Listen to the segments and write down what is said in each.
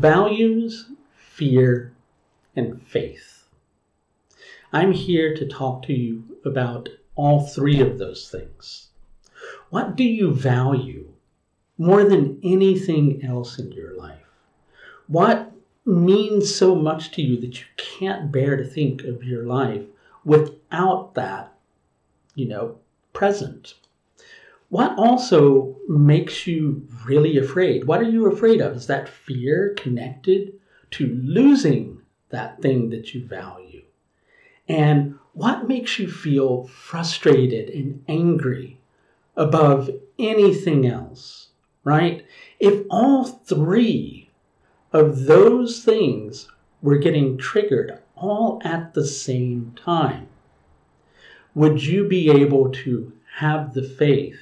values, fear, and faith. I'm here to talk to you about all three of those things. What do you value more than anything else in your life? What means so much to you that you can't bear to think of your life without that, present? What also makes you really afraid? What are you afraid of? Is that fear connected to losing that thing that you value? And what makes you feel frustrated and angry above anything else, right? If all three of those things were getting triggered all at the same time, would you be able to have the faith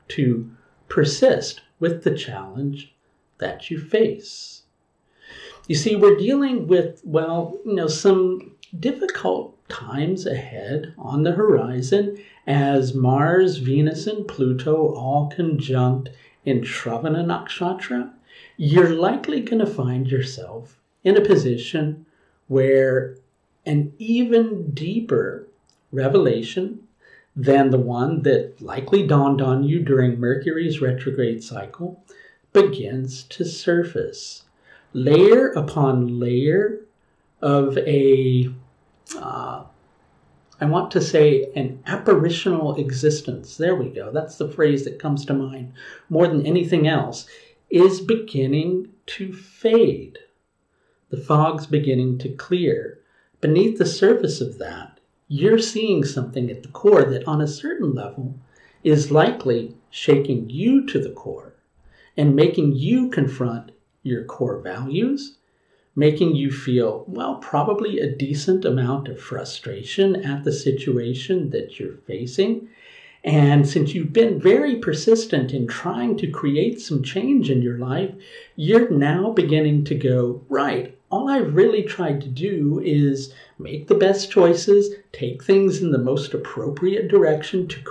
to persist with the challenge that you face? You see, we're dealing with, some difficult times ahead on the horizon as Mars, Venus, and Pluto all conjunct in Sravana Nakshatra. You're likely going to find yourself in a position where an even deeper revelation than the one that likely dawned on you during Mercury's retrograde cycle begins to surface. Layer upon layer of an apparitional existence. There we go. That's the phrase that comes to mind more than anything else, is beginning to fade. The fog's beginning to clear. Beneath the surface of that, you're seeing something at the core that on a certain level is likely shaking you to the core and making you confront your core values, making you feel, probably a decent amount of frustration at the situation that you're facing. And since you've been very persistent in trying to create some change in your life, you're now beginning to go, right, all I've really tried to do is make the best choices, take things in the most appropriate direction to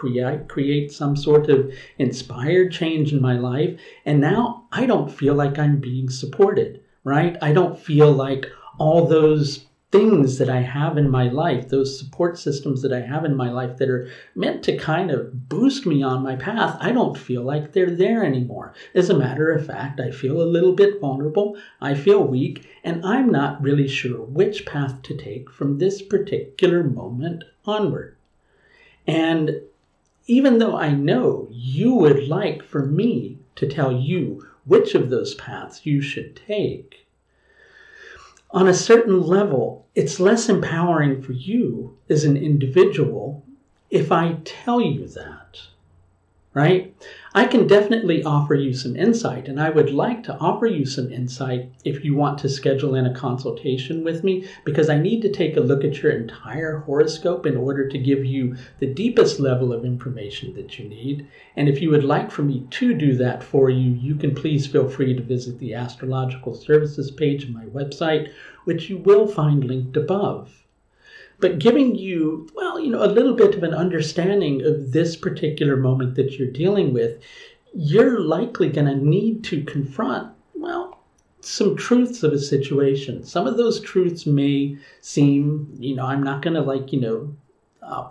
create some sort of inspired change in my life. And now I don't feel like I'm being supported, right? I don't feel like all those things that I have in my life, those support systems that I have in my life that are meant to kind of boost me on my path, I don't feel like they're there anymore. As a matter of fact, I feel a little bit vulnerable, I feel weak, and I'm not really sure which path to take from this particular moment onward. And even though I know you would like for me to tell you which of those paths you should take, on a certain level, it's less empowering for you as an individual if I tell you that, right? I can definitely offer you some insight, and I would like to offer you some insight if you want to schedule in a consultation with me, because I need to take a look at your entire horoscope in order to give you the deepest level of information that you need. And if you would like for me to do that for you, you can please feel free to visit the Astrological Services page of my website, which you will find linked above. But giving you, a little bit of an understanding of this particular moment that you're dealing with, you're likely going to need to confront, some truths of a situation. Some of those truths may seem, I'm not going to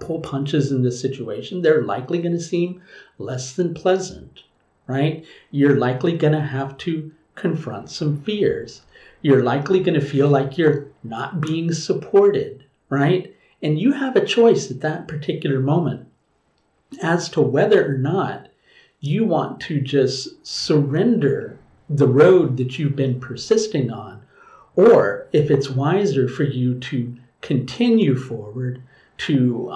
pull punches in this situation. They're likely going to seem less than pleasant, right? You're likely going to have to confront some fears. You're likely going to feel like you're not being supported, right? And you have a choice at that particular moment as to whether or not you want to just surrender the road that you've been persisting on, or if it's wiser for you to continue forward, to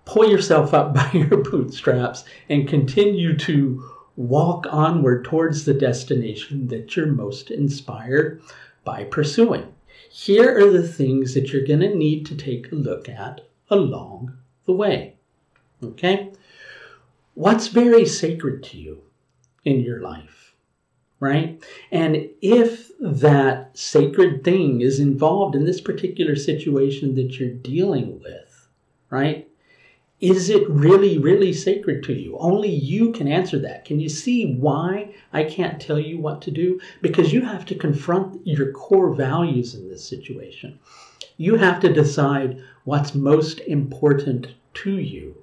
pull yourself up by your bootstraps and continue to walk onward towards the destination that you're most inspired by pursuing. Here are the things that you're going to need to take a look at along the way. Okay? What's very sacred to you in your life, right? And if that sacred thing is involved in this particular situation that you're dealing with, right? Is it really, really sacred to you? Only you can answer that. Can you see why I can't tell you what to do? Because you have to confront your core values in this situation. You have to decide what's most important to you,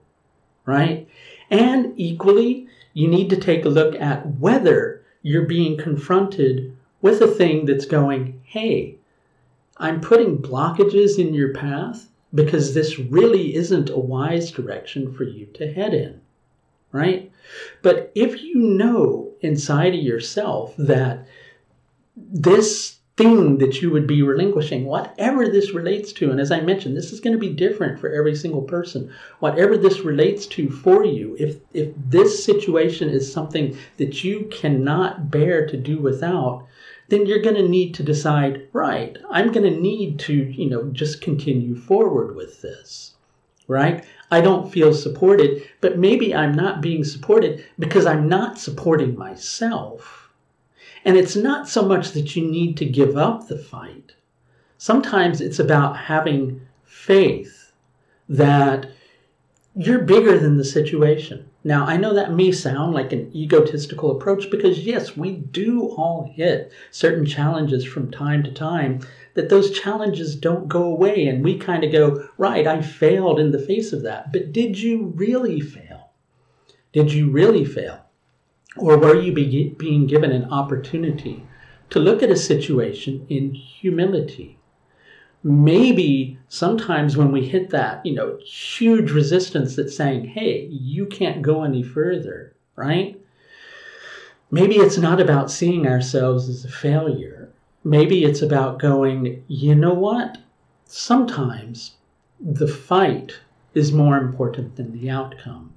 right? And equally, you need to take a look at whether you're being confronted with a thing that's going, hey, I'm putting blockages in your path because this really isn't a wise direction for you to head in, right? But if you know inside of yourself that this thing that you would be relinquishing, whatever this relates to, and as I mentioned, this is going to be different for every single person, whatever this relates to for you, if this situation is something that you cannot bear to do without, then you're going to need to decide, right, I'm going to need to, just continue forward with this, right? I don't feel supported, but maybe I'm not being supported because I'm not supporting myself. And it's not so much that you need to give up the fight. Sometimes it's about having faith that you're bigger than the situation. Now, I know that may sound like an egotistical approach because, yes, we do all hit certain challenges from time to time, that those challenges don't go away and we kind of go, right, I failed in the face of that. But did you really fail? Did you really fail? Or were you being given an opportunity to look at a situation in humility? Maybe sometimes when we hit that, huge resistance that's saying, hey, you can't go any further, right? Maybe it's not about seeing ourselves as a failure. Maybe it's about going, you know what? Sometimes the fight is more important than the outcome.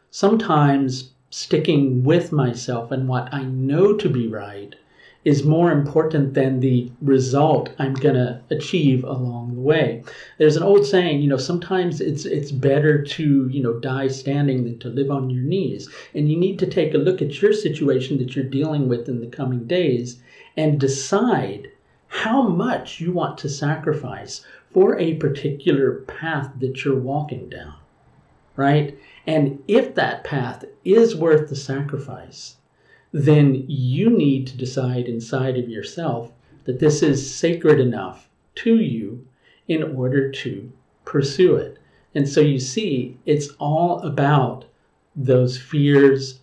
Sometimes sticking with myself and what I know to be right is more important than the result I'm going to achieve along the way. There's an old saying, sometimes it's better to, die standing than to live on your knees. And you need to take a look at your situation that you're dealing with in the coming days and decide how much you want to sacrifice for a particular path that you're walking down, right? And if that path is worth the sacrifice, then you need to decide inside of yourself that this is sacred enough to you in order to pursue it. And so you see, it's all about those fears,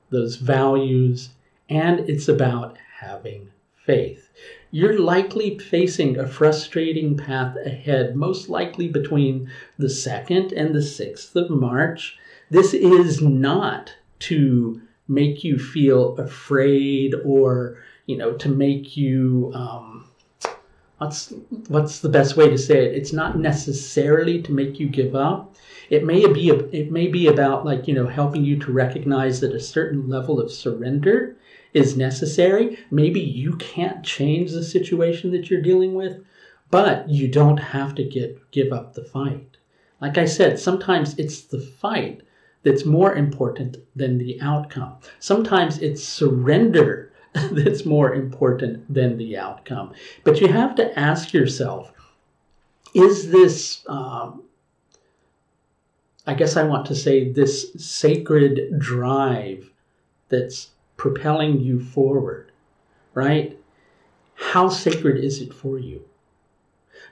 those values, and it's about having faith. You're likely facing a frustrating path ahead, most likely between the 2nd and the 6th of March. This is not to make you feel afraid or, to make you, what's the best way to say it? It's not necessarily to make you give up. It may be about helping you to recognize that a certain level of surrender is necessary. Maybe you can't change the situation that you're dealing with, but you don't have to give up the fight. Like I said, sometimes it's the fight that's more important than the outcome. Sometimes it's surrender that's more important than the outcome. But you have to ask yourself, is this, I guess I want to say, this sacred drive that's propelling you forward, right? How sacred is it for you?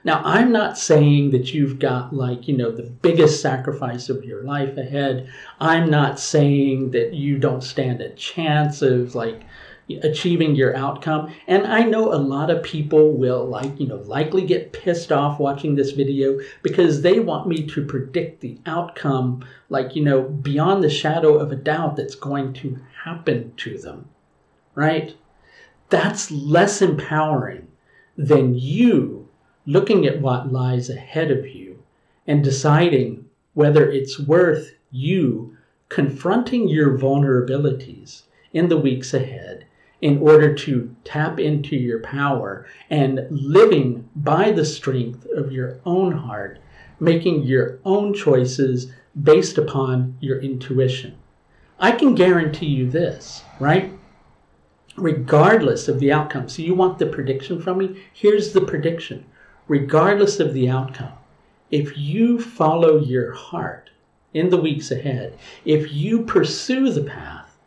Now, I'm not saying that you've got the biggest sacrifice of your life ahead. I'm not saying that you don't stand a chance of achieving your outcome. And I know a lot of people will likely get pissed off watching this video because they want me to predict the outcome, beyond the shadow of a doubt that's going to happen to them, right? That's less empowering than you looking at what lies ahead of you and deciding whether it's worth you confronting your vulnerabilities in the weeks ahead in order to tap into your power and living by the strength of your own heart, making your own choices based upon your intuition. I can guarantee you this, right? Regardless of the outcome. So you want the prediction from me? Here's the prediction. Regardless of the outcome, if you follow your heart in the weeks ahead, if you pursue the path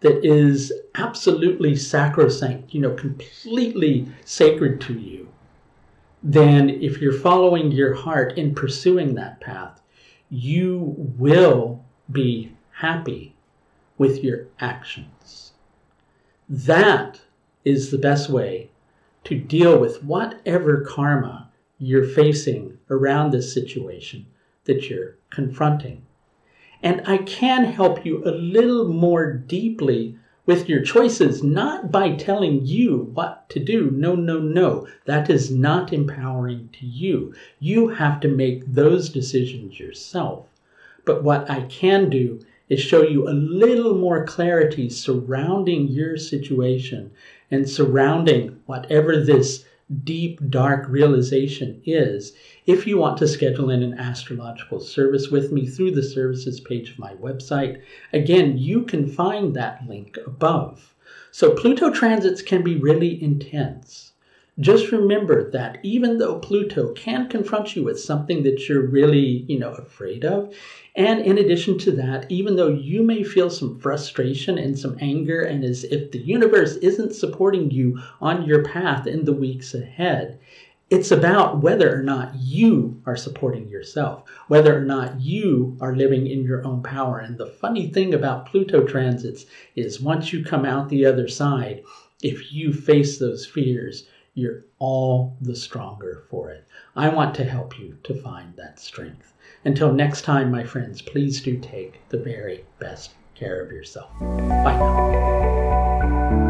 that is absolutely sacrosanct, completely sacred to you, then if you're following your heart in pursuing that path, you will be happy with your actions. That is the best way to deal with whatever karma you're facing around this situation that you're confronting. And I can help you a little more deeply with your choices, not by telling you what to do. No, no, no. That is not empowering to you. You have to make those decisions yourself. But what I can do is show you a little more clarity surrounding your situation and surrounding whatever this deep, dark realization is. If you want to schedule in an astrological service with me through the services page of my website, again, you can find that link above. So Pluto transits can be really intense. Just remember that even though Pluto can confront you with something that you're really, afraid of, and in addition to that, even though you may feel some frustration and some anger, and as if the universe isn't supporting you on your path in the weeks ahead, it's about whether or not you are supporting yourself, whether or not you are living in your own power. And the funny thing about Pluto transits is once you come out the other side, if you face those fears, you're all the stronger for it. I want to help you to find that strength. Until next time, my friends, please do take the very best care of yourself. Bye now.